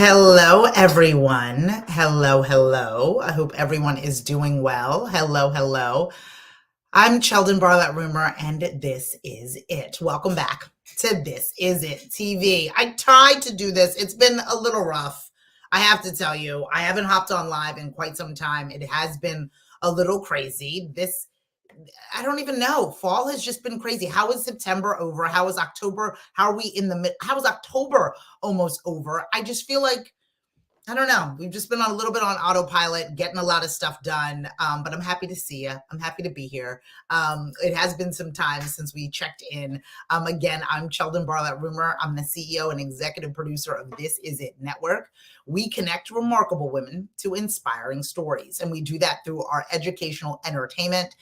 Hello, everyone. Hello, hello. I hope everyone is doing well. Hello, hello. I'm Cheldin Barlattt Rumer, and this is it. Welcome back to This Is It TV. I tried to do this. It's been a little rough. I have to tell you, I haven't hopped on live in quite some time. It has been a little crazy. I don't even know. Fall has just been crazy. How is September over? How is October? How are we in the mid? How is October almost over? I just feel like I don't know. We've just been on a little bit on autopilot, getting a lot of stuff done. But I'm happy to see you. I'm happy to be here. It has been some time since we checked in. Again, I'm Cheldin Barlattt Rumer. I'm the CEO and executive producer of This Is It Network. We connect remarkable women to inspiring stories, and we do that through our educational entertainment,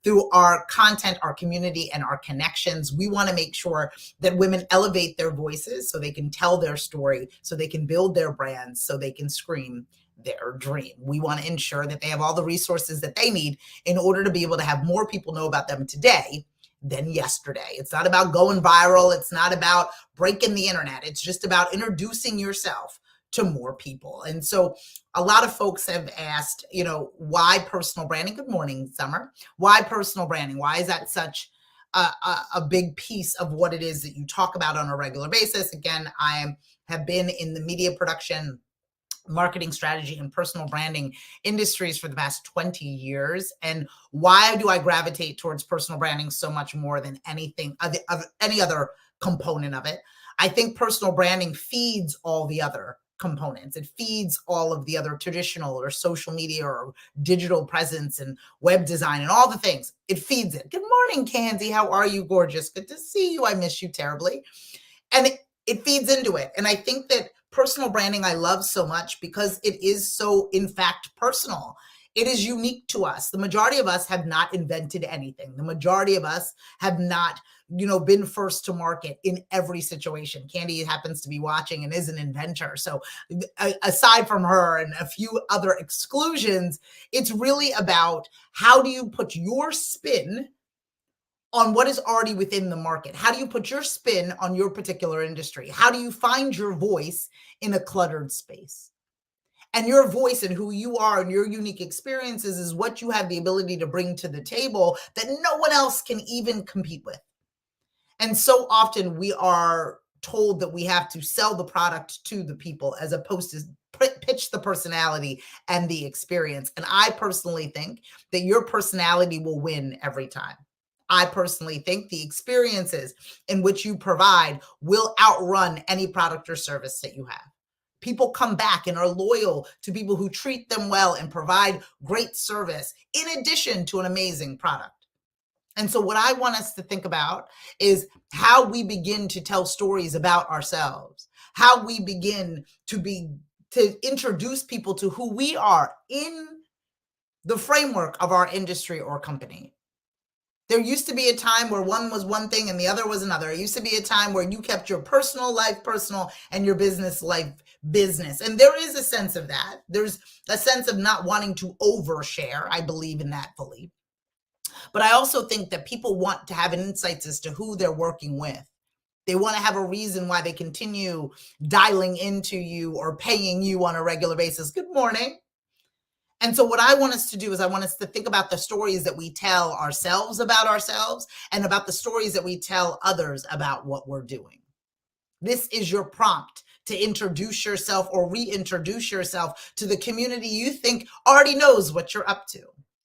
through our content, our community, and our connections. We want to make sure that women elevate their voices so they can tell their story, so they can build their brands, so they can scream their dream. We want to ensure that they have all the resources that they need in order to be able to have more people know about them today than yesterday. It's not about going viral. It's not about breaking the internet. It's just about introducing yourself to more people. And so a lot of folks have asked, why personal branding? Good morning, Summer. Why personal branding? Why is that such a big piece of what it is that you talk about on a regular basis? Again, I have been in the media production, marketing strategy, and personal branding industries for the past 20 years. And why do I gravitate towards personal branding so much more than anything, any other component of it? I think personal branding feeds all the other components. It feeds all of the other traditional or social media or digital presence and web design and all the things. It feeds it. Good morning, Candy. How are you, gorgeous? Good to see you. I miss you terribly. And it feeds into it. And I think that personal branding I love so much because it is so, in fact, personal. It is unique to us. The majority of us have not invented anything. The majority of us have not, been first to market in every situation. Candy happens to be watching and is an inventor. So aside from her and a few other exclusions, it's really about how do you put your spin on what is already within the market? How do you put your spin on your particular industry? How do you find your voice in a cluttered space? And your voice and who you are and your unique experiences is what you have the ability to bring to the table that no one else can even compete with. And so often we are told that we have to sell the product to the people as opposed to pitch the personality and the experience. And I personally think that your personality will win every time. I personally think the experiences in which you provide will outrun any product or service that you have. People come back and are loyal to people who treat them well and provide great service in addition to an amazing product. And so what I want us to think about is how we begin to tell stories about ourselves, how we begin to introduce people to who we are in the framework of our industry or company. There used to be a time where one was one thing and the other was another. It used to be a time where you kept your personal life personal and your business life business. And there is a sense of that. There's a sense of not wanting to overshare. I believe in that fully. But I also think that people want to have insights as to who they're working with. They want to have a reason why they continue dialing into you or paying you on a regular basis. Good morning. And so what I want us to do is I want us to think about the stories that we tell ourselves about ourselves and about the stories that we tell others about what we're doing. This is your prompt to introduce yourself or reintroduce yourself to the community you think already knows what you're up to.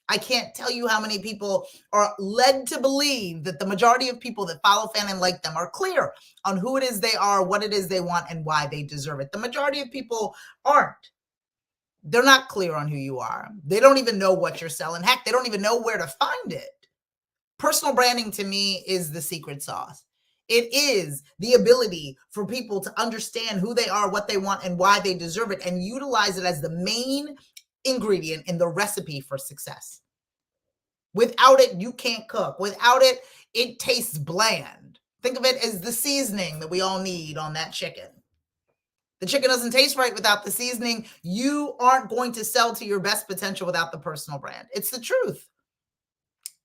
I can't tell you how many people are led to believe that the majority of people that follow, fan, and like them are clear on who it is they are, what it is they want, and why they deserve it. The majority of people aren't. They're not clear on who you are. They don't even know what you're selling. Heck, they don't even know where to find it. Personal branding to me is the secret sauce. It is the ability for people to understand who they are, what they want, and why they deserve it, and utilize it as the main ingredient in the recipe for success. Without it, you can't cook. Without it, it tastes bland. Think of it as the seasoning that we all need on that chicken. The chicken doesn't taste right without the seasoning. You aren't going to sell to your best potential without the personal brand. It's the truth.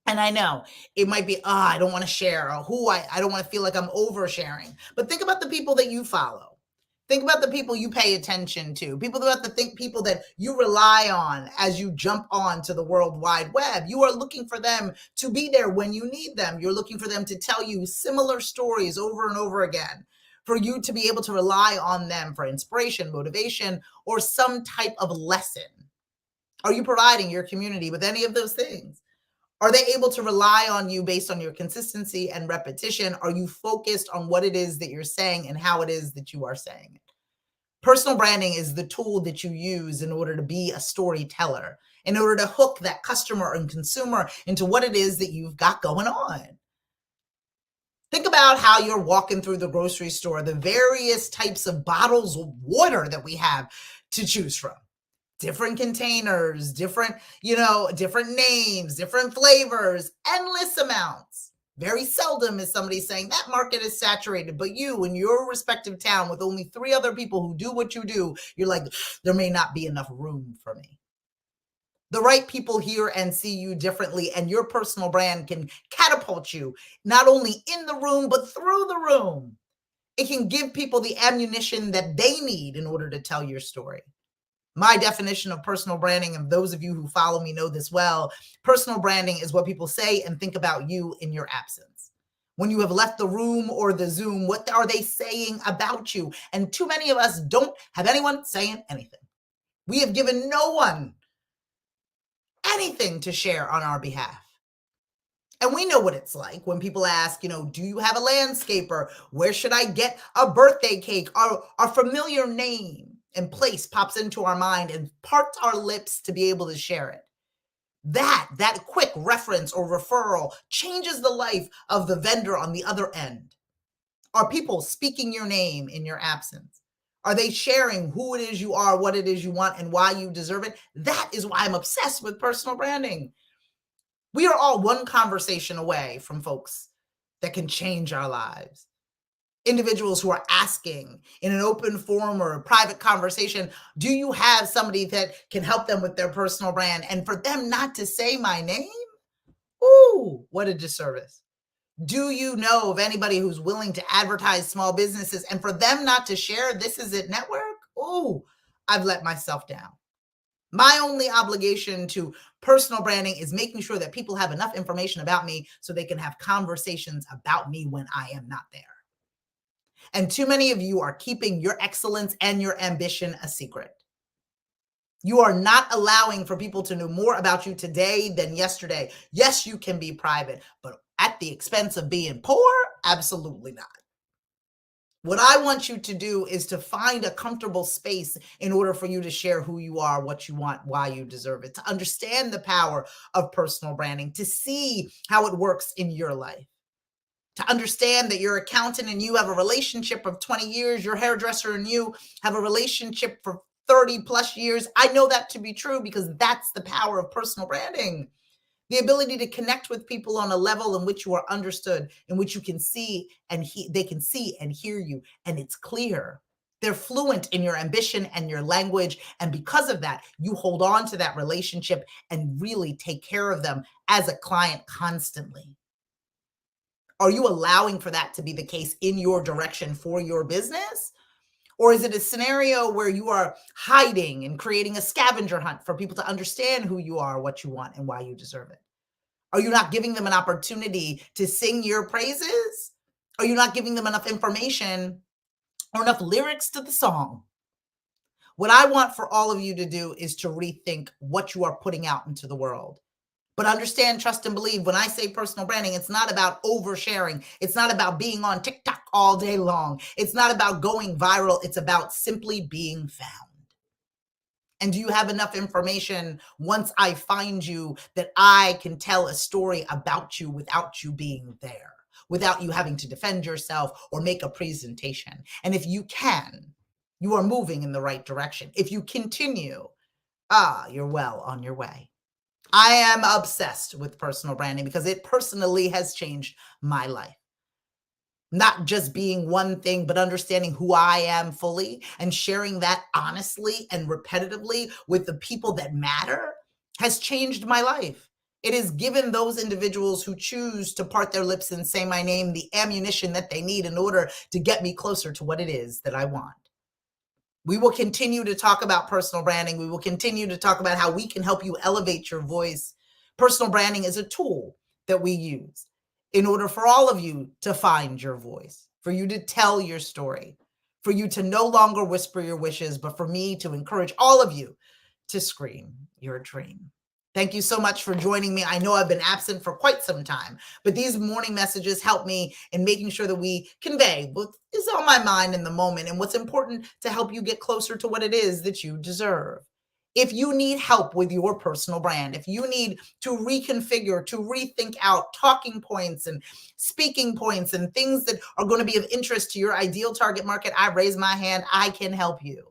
And I know it might be, I don't want to share, or I don't want to feel like I'm oversharing. But think about the people that you follow. Think about the people you pay attention to, people that you rely on as you jump on to the World Wide Web. You are looking for them to be there when you need them. You're looking for them to tell you similar stories over and over again, for you to be able to rely on them for inspiration, motivation, or some type of lesson. Are you providing your community with any of those things? Are they able to rely on you based on your consistency and repetition? Are you focused on what it is that you're saying and how it is that you are saying it? Personal branding is the tool that you use in order to be a storyteller, in order to hook that customer and consumer into what it is that you've got going on. Think about how you're walking through the grocery store, the various types of bottles of water that we have to choose from. Different containers, different names, different flavors, endless amounts. Very seldom is somebody saying that market is saturated, but you in your respective town with only 3 other people who do what you do, you're like, there may not be enough room for me. The right people hear and see you differently, and your personal brand can catapult you not only in the room, but through the room. It can give people the ammunition that they need in order to tell your story. My definition of personal branding, and those of you who follow me know this well, personal branding is what people say and think about you in your absence. When you have left the room or the Zoom, what are they saying about you? And too many of us don't have anyone saying anything. We have given no one anything to share on our behalf. And we know what it's like when people ask, do you have a landscaper? Where should I get a birthday cake? Our familiar name and place pops into our mind and parts our lips to be able to share it. That quick reference or referral changes the life of the vendor on the other end. Are people speaking your name in your absence? Are they sharing who it is you are, what it is you want, and why you deserve it? That is why I'm obsessed with personal branding. We are all one conversation away from folks that can change our lives. Individuals who are asking in an open forum or a private conversation, do you have somebody that can help them with their personal brand? And for them not to say my name, ooh, what a disservice. Do you know of anybody who's willing to advertise small businesses and for them not to share This Is It network? Ooh, I've let myself down. My only obligation to personal branding is making sure that people have enough information about me so they can have conversations about me when I am not there. And too many of you are keeping your excellence and your ambition a secret. You are not allowing for people to know more about you today than yesterday. Yes, you can be private, but at the expense of being poor? Absolutely not. What I want you to do is to find a comfortable space in order for you to share who you are, what you want, why you deserve it, to understand the power of personal branding, to see how it works in your life, to understand that your accountant and you have a relationship of 20 years, your hairdresser and you have a relationship for 30 plus years. I know that to be true because that's the power of personal branding. The ability to connect with people on a level in which you are understood, in which you can see and they can see and hear you, and it's clear. They're fluent in your ambition and your language, and because of that, you hold on to that relationship and really take care of them as a client constantly. Are you allowing for that to be the case in your direction for your business? Or is it a scenario where you are hiding and creating a scavenger hunt for people to understand who you are, what you want, and why you deserve it? Are you not giving them an opportunity to sing your praises? Are you not giving them enough information or enough lyrics to the song? What I want for all of you to do is to rethink what you are putting out into the world. But understand, trust, and believe. When I say personal branding, it's not about oversharing. It's not about being on TikTok all day long. It's not about going viral. It's about simply being found. And do you have enough information once I find you that I can tell a story about you without you being there, without you having to defend yourself or make a presentation? And if you can, you are moving in the right direction. If you continue, you're well on your way. I am obsessed with personal branding because it personally has changed my life. Not just being one thing, but understanding who I am fully and sharing that honestly and repetitively with the people that matter has changed my life. It has given those individuals who choose to part their lips and say my name the ammunition that they need in order to get me closer to what it is that I want. We will continue to talk about personal branding. We will continue to talk about how we can help you elevate your voice. Personal branding is a tool that we use in order for all of you to find your voice, for you to tell your story, for you to no longer whisper your wishes, but for me to encourage all of you to scream your dream. Thank you so much for joining me. I know I've been absent for quite some time, but these morning messages help me in making sure that we convey what is on my mind in the moment and what's important to help you get closer to what it is that you deserve. If you need help with your personal brand, if you need to reconfigure, to rethink out talking points and speaking points and things that are going to be of interest to your ideal target market, I raise my hand. I can help you.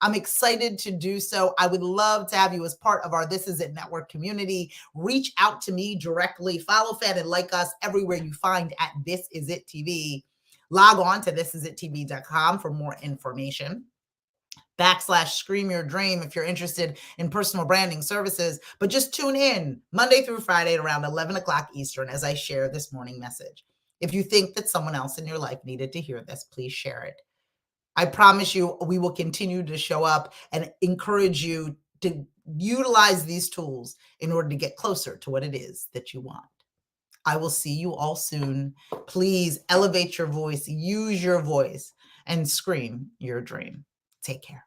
I'm excited to do so. I would love to have you as part of our This Is It Network community. Reach out to me directly. Follow, fan, and like us everywhere you find at This Is It TV. Log on to thisisitTV.com for more information. /Scream Your Dream if you're interested in personal branding services. But just tune in Monday through Friday at around 11 o'clock Eastern as I share this morning message. If you think that someone else in your life needed to hear this, please share it. I promise you, we will continue to show up and encourage you to utilize these tools in order to get closer to what it is that you want. I will see you all soon. Please elevate your voice, use your voice, and scream your dream. Take care.